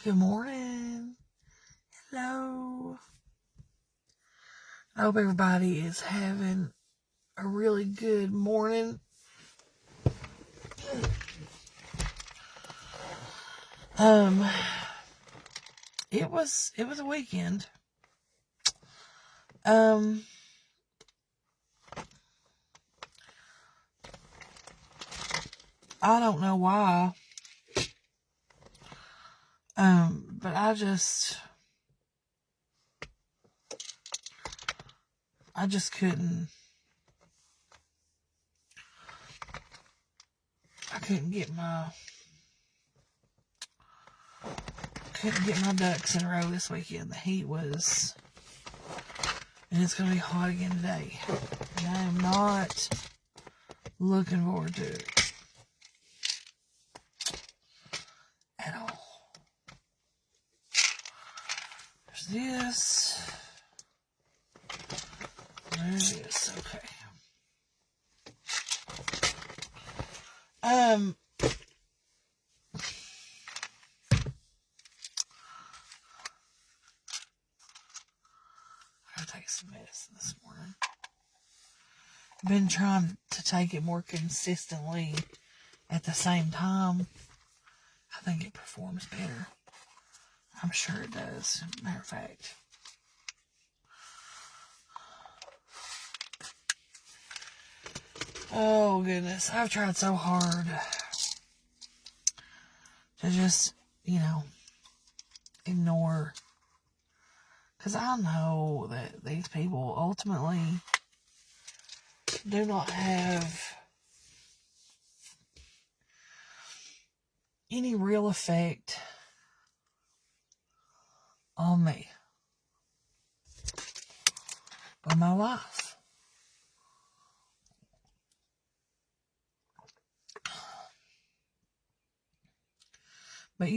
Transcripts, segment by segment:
Good morning. Hello. I hope everybody is having a really good morning. It was a weekend. I don't know why. But I just couldn't. I couldn't get my ducks in a row this weekend. The heat was, and it's going to be hot again today. And I am not looking forward to it at all. There's this. There's this. Okay. I gotta take some medicine this morning. I've been trying to take it more consistently at the same time. I think it performs better. I'm sure it does. Matter of fact. Oh goodness, I've tried so hard to just, ignore. Because I know that these people ultimately do not have any real effect on me or my life. But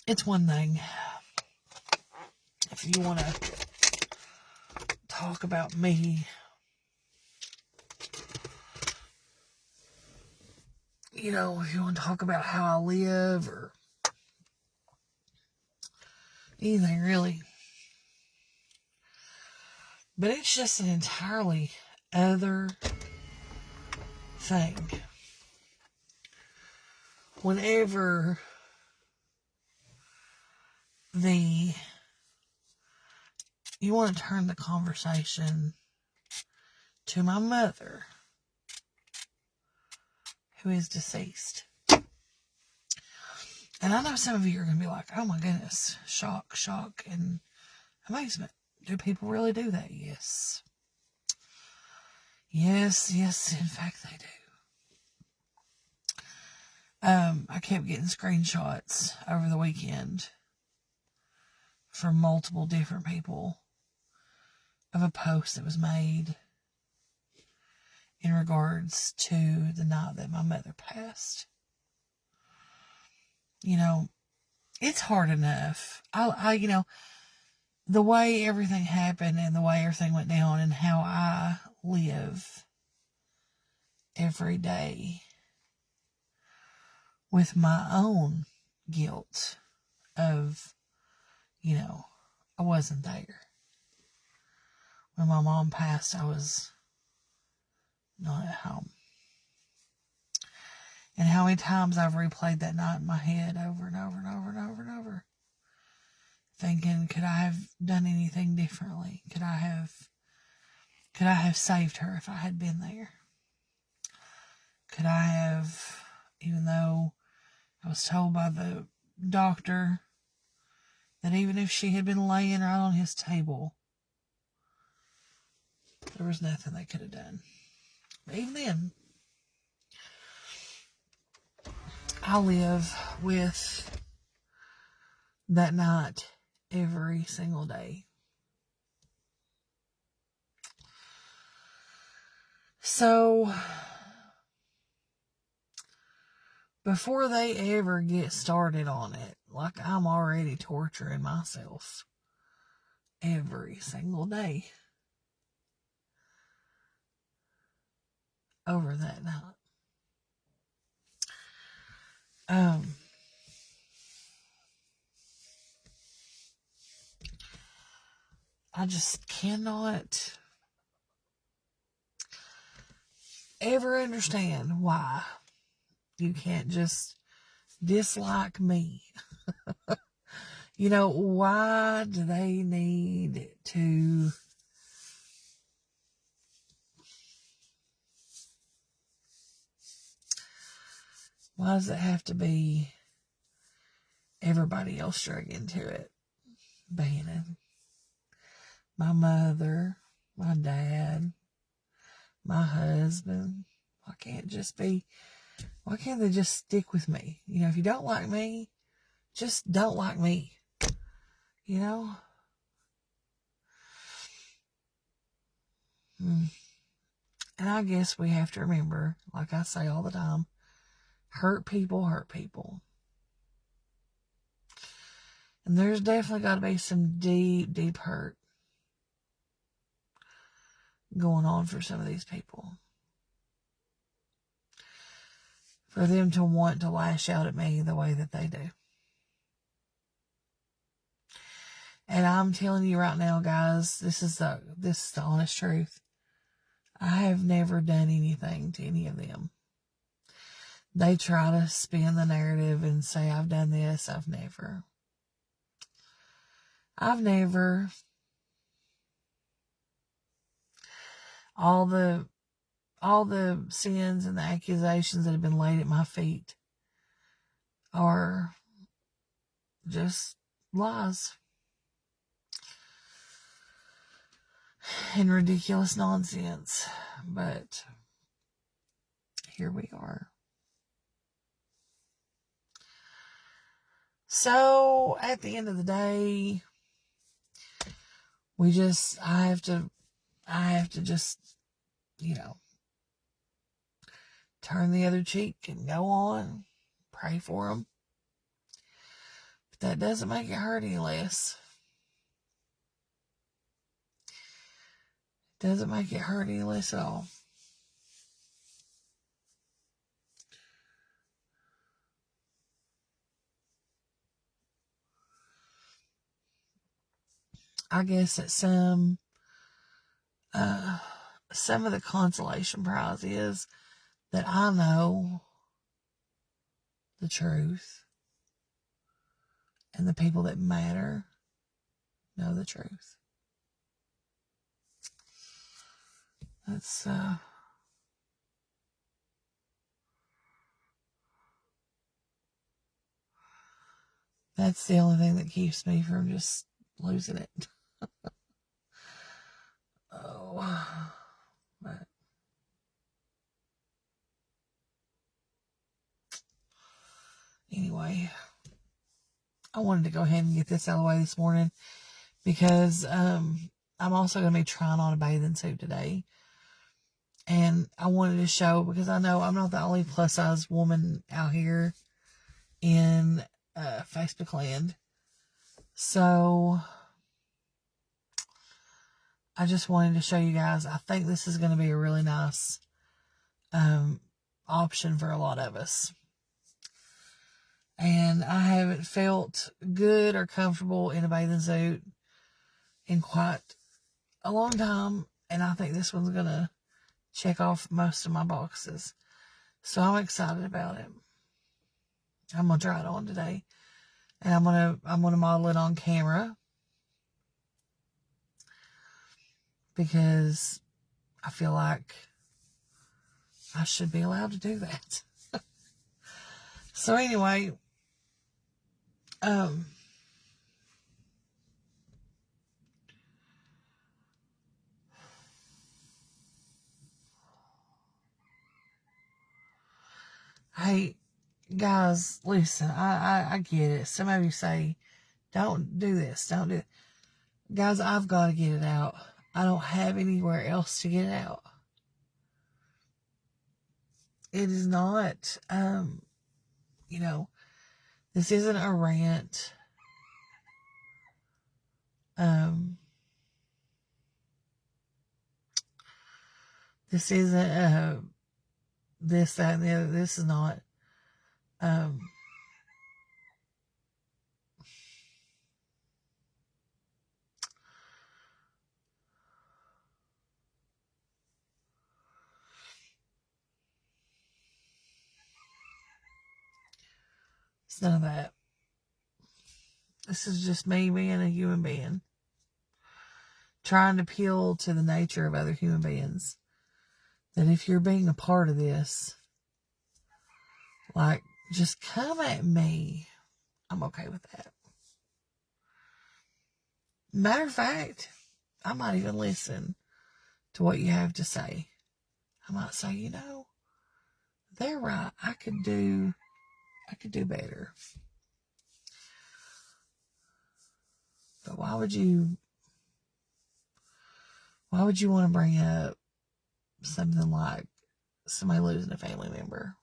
it's one thing if you want to talk about me, if you want to talk about how I live or anything really. But it's just an entirely other thing whenever you want to turn the conversation to my mother, who is deceased. And I know some of you are going to be like, oh my goodness, shock, and amazement. Do people really do that? Yes. Yes, in fact they do. I kept getting screenshots over the weekend from multiple different people of a post that was made in regards to the night that my mother passed. It's hard enough. The way everything happened and the way everything went down and how I live every day with my own guilt of, I wasn't there. When my mom passed, I was not at home. And how many times I've replayed that night in my head over and over and over and over and over. Thinking, could I have done anything differently? Could I have saved her if I had been there? Could I have, even though I was told by the doctor that even if she had been laying right on his table, there was nothing they could have done. But even then, I live with that night every single day. So, before they ever get started on it, like I'm already torturing myself every single day. over that night. Um, I just cannot ever understand why you can't just dislike me. You know, why do they need to why does it have to be everybody else drug into it? Bannon, my mother, my dad, my husband. Why can't they just stick with me? You know, if you don't like me, just don't like me. You know? And I guess we have to remember, like I say all the time, hurt people hurt people. And there's definitely got to be some deep, deep hurt going on for some of these people. For them to want to lash out at me the way that they do. And I'm telling you right now, guys, this is the honest truth. I have never done anything to any of them. They try to spin the narrative and say I've done this. I've never. All the sins and the accusations that have been laid at my feet are just lies and ridiculous nonsense. But here we are. So at the end of the day, I have to just, you know, turn the other cheek and go on, pray for them. But that doesn't make it hurt any less. It doesn't make it hurt any less at all. I guess that some of the consolation prize is that I know the truth, and the people that matter know the truth. That's the only thing that keeps me from just losing it. But anyway, I wanted to go ahead and get this out of the way this morning because I'm also going to be trying on a bathing suit today. And I wanted to show, because I know I'm not the only plus size woman out here in Facebook land. So I just wanted to show you guys. I think this is going to be a really nice option for a lot of us. And I haven't felt good or comfortable in a bathing suit in quite a long time. And I think this one's going to check off most of my boxes. So I'm excited about it. I'm going to try it on today. And I'm going to model it on camera. Because I feel like I should be allowed to do that. So anyway, hey, guys, listen, I get it. Some of you say, don't do this, don't do it. Guys, I've got to get it out. I don't have anywhere else to get it out. It is not, you know, this isn't a rant. This isn't this, that, and the other. This is not, it's none of that. This is just me being a human being, trying to appeal to the nature of other human beings. That if you're being a part of this, like, just come at me. I'm okay with that. Matter of fact, I might even listen to what you have to say. I might say, you know, they're right. I could do better. But why would you want to bring up something like somebody losing a family member?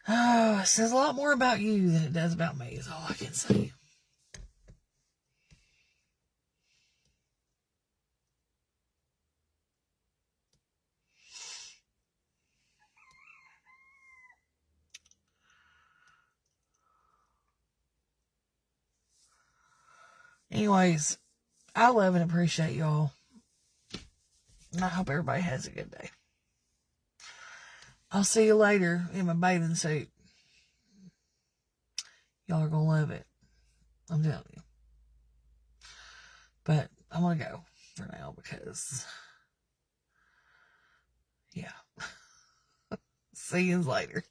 Oh, it says a lot more about you than it does about me, is all I can say. Anyways, I love and appreciate y'all. And I hope everybody has a good day. I'll see you later in my bathing suit. Y'all are going to love it. I'm telling you. But I'm going to go for now because, yeah. See you later.